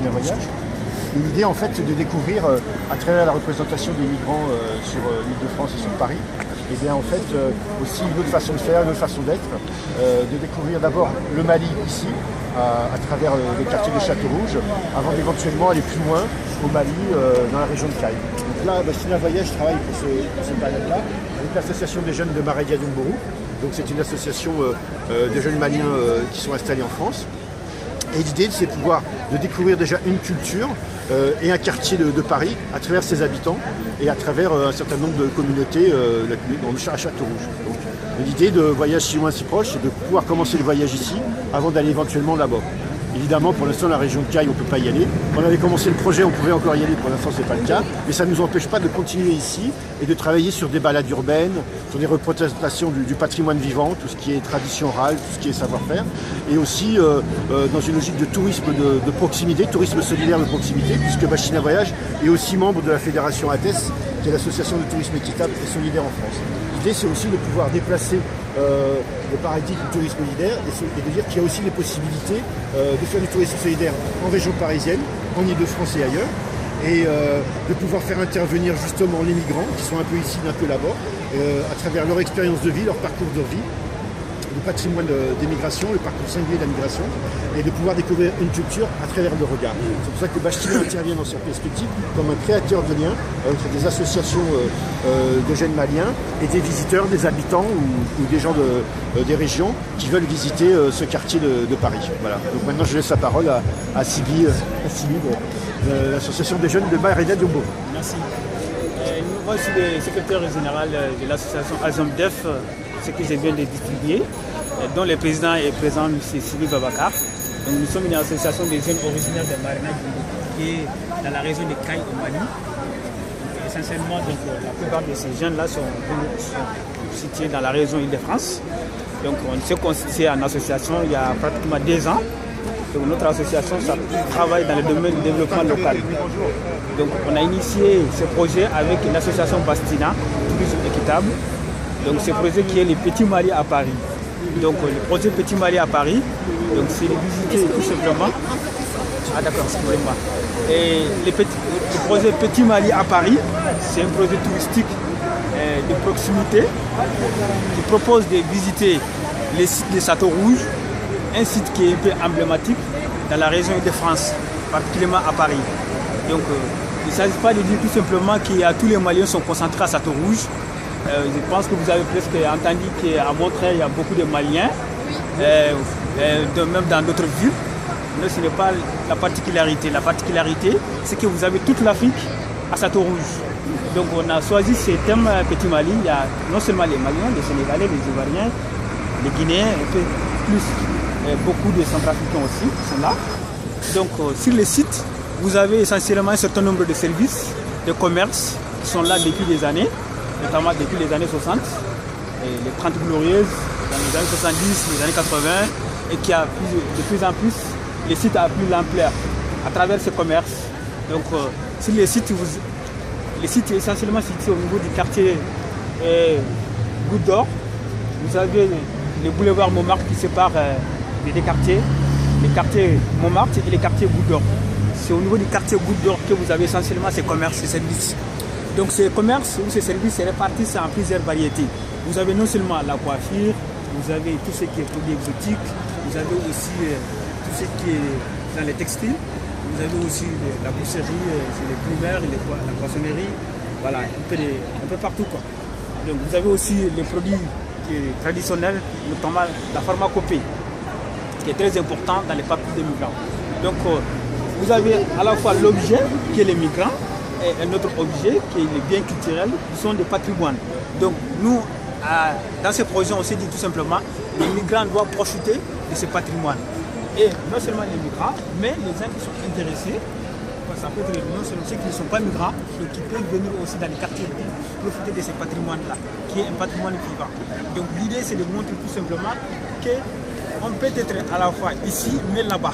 Bastille Voyage. L'idée en fait c'est de découvrir à travers la représentation des migrants sur l'Île-de-France et sur Paris, et bien en fait aussi une autre façon de faire, une autre façon d'être, de découvrir d'abord le Mali ici, à travers les quartiers de Château-Rouge, avant d'éventuellement aller plus loin au Mali, dans la région de Caille. Donc là, Bastille Voyage travaille pour ce balade-là, avec l'association des jeunes de Maredia Dumbourou. Donc c'est une association de jeunes maliens qui sont installés en France. Et l'idée, c'est de découvrir déjà une culture et un quartier de Paris à travers ses habitants et à travers un certain nombre de communautés à Château-Rouge. Donc l'idée de voyage si loin si proche, c'est de pouvoir commencer le voyage ici avant d'aller éventuellement là-bas. Évidemment, pour l'instant, la région de Caille, on ne peut pas y aller. Quand on avait commencé le projet, on pouvait encore y aller. Pour l'instant, ce n'est pas le cas. Mais ça ne nous empêche pas de continuer ici et de travailler sur des balades urbaines, sur des représentations du patrimoine vivant, tout ce qui est tradition orale, tout ce qui est savoir-faire. Et aussi dans une logique de tourisme de proximité, tourisme solidaire de proximité, puisque Bastille Voyage est aussi membre de la fédération ATES, qui est l'association de tourisme équitable et solidaire en France. L'idée, c'est aussi de pouvoir déplacer le paradigme du tourisme solidaire et de dire qu'il y a aussi des possibilités de faire du tourisme solidaire en région parisienne, en Île-de-France et ailleurs, et de pouvoir faire intervenir justement les migrants qui sont un peu ici, un peu là-bas, à travers leur expérience de vie, leur parcours de vie, le patrimoine des migrations, le parcours singulier de la migration, et de pouvoir découvrir une culture à travers le regard. C'est pour ça que Bastille intervient dans cette perspective comme un créateur de liens entre des associations de jeunes maliens et des visiteurs, des habitants ou des gens des régions qui veulent visiter ce quartier de Paris. Voilà. Donc maintenant je laisse la parole à Sibi, de l'association des jeunes de Maredia Dumbourou. Merci. Moi je suis le secrétaire général de l'association AZOMDEF, ce que je viens de distribuer, dont le président est présent, M. Sibi Babacar. Donc, nous sommes une association des jeunes originaires de Maredia Dumbourou qui est dans la région de Caille au Mali. Donc, essentiellement, la plupart de ces jeunes-là sont situés dans la région Île-de-France. Donc on s'est constitué en association il y a pratiquement 2 ans. Donc, notre association travaille dans le domaine du développement local. Donc on a initié ce projet avec l'association Bastina, Tourisme Équitable. Donc ce projet qui est le Petit Mali à Paris. Donc le projet Petit Mali à Paris, donc c'est de visiter tout simplement. Ah d'accord, excusez-moi. Et le projet Petit Mali à Paris, c'est un projet touristique de proximité qui propose de visiter les sites de Château-Rouge, un site qui est un peu emblématique dans la région de France, particulièrement à Paris. Donc il ne s'agit pas de dire tout simplement que tous les Maliens sont concentrés à Château-Rouge. Je pense que vous avez presque entendu qu'à Montreuil, il y a beaucoup de Maliens, même dans d'autres villes. Mais ce n'est pas la particularité. La particularité, c'est que vous avez toute l'Afrique à Château-Rouge. Donc on a choisi ce thème Petit Mali. Il y a non seulement les Maliens, les Sénégalais, les Ivoiriens, les Guinéens, un peu plus. Beaucoup de Centrafricains aussi sont là. Donc sur le site, vous avez essentiellement un certain nombre de services, de commerces qui sont là depuis des années, notamment depuis les années 60, et les 30 glorieuses, dans les années 70, les années 80, et qui a de plus en plus, le site a pris l'ampleur à travers ce commerce. Donc sur le site est essentiellement situé au niveau du quartier Goutte d'Or. Vous avez le boulevard Montmartre qui sépare les deux quartiers, les quartiers Montmartre et les quartiers Goutte d'Or. C'est au niveau du quartier Goutte d'Or que vous avez essentiellement ces commerces, ces services. Donc ces commerces ou ces services se répartissent en plusieurs variétés. Vous avez non seulement la coiffure, vous avez tout ce qui est produits exotiques, vous avez aussi tout ce qui est dans les textiles, vous avez aussi la boucherie, les primaires, la poissonnerie, voilà, un peu partout quoi. Donc vous avez aussi les produits traditionnels, notamment la pharmacopée, qui est très important dans les parcours des migrants. Donc vous avez à la fois l'objet qui est les migrants et un autre objet qui est les biens culturels qui sont des patrimoines. Donc nous, dans ce projet, on s'est dit tout simplement les migrants doivent profiter de ce patrimoine. Et non seulement les migrants, mais les gens qui sont intéressés, ça peut être non seulement ceux qui ne sont pas migrants, mais qui peuvent venir aussi dans les quartiers profiter de ce patrimoine-là, qui est un patrimoine vivant. Donc l'idée c'est de montrer tout simplement qu'on peut être à la fois ici, mais là-bas.